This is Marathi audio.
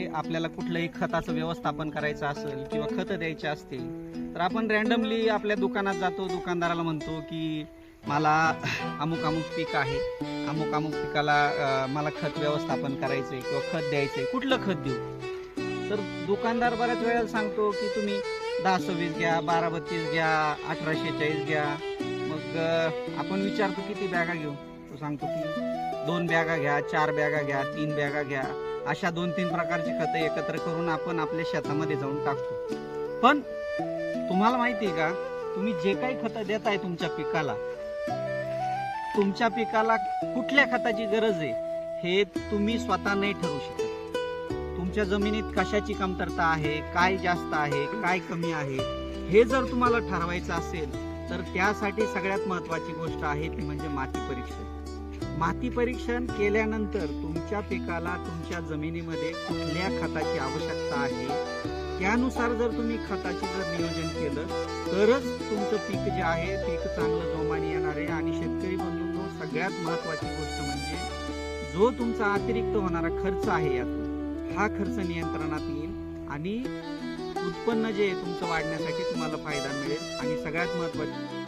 आपल्याला कुठलंही खताचं व्यवस्थापन करायचं असेल किंवा खतं द्यायची असतील तर आपण रँडमली आपल्या दुकानात जातो, दुकानदाराला म्हणतो की मला अमुक अमुक पीक आहे, अमुक अमुक पिकाला मला खत व्यवस्थापन करायचंय किंवा खत द्यायचंय, कुठलं खत देऊ? तर दुकानदार बऱ्याच वेळेला सांगतो की तुम्ही 10-26 घ्या, 12-32 घ्या, 18-46 घ्या. मग आपण विचारतो किती बॅगा घेऊ? तो सांगतो की 2 बॅगा घ्या, 4 बॅगा घ्या, 3 बॅगा घ्या. अशा 2-3 प्रकारची खतं एकत्र करून आपण आपल्या शेतामध्ये जाऊन टाकतो. पण तुम्हाला माहिती आहे का, तुम्ही जे काही खतं देताय तुमच्या पिकाला कुठल्या खताची गरज आहे हे तुम्ही स्वतः नाही ठरवू शकत. तुमच्या जमिनीत कशाची कमतरता आहे, काय जास्त आहे, काय कमी आहे, हे जर तुम्हाला ठरवायचं असेल तर त्यासाठी सगळ्यात महत्त्वाची गोष्ट आहे ती म्हणजे माती परीक्षण. माती परीक्षण केल्यानंतर तुमच्या पिकाला तुमच्या जमिनीमध्ये कुठल्या खताची आवश्यकता आहे त्यानुसार जर तुम्ही खताचे जर नियोजन केलं तरच तुमचं पीक जे आहे पीक चांगलं जोमाने येणार आहे. आणि शेतकरी बंधूंनो, सगळ्यात महत्त्वाची गोष्ट म्हणजे जो तुमचा अतिरिक्त होणारा खर्च आहे यातून हा खर्च नियंत्रणात येईल आणि उत्पन्न जे आहे तुमचं वाढण्यासाठी तुम्हाला फायदा मिळेल. आणि सगळ्यात महत्त्वाची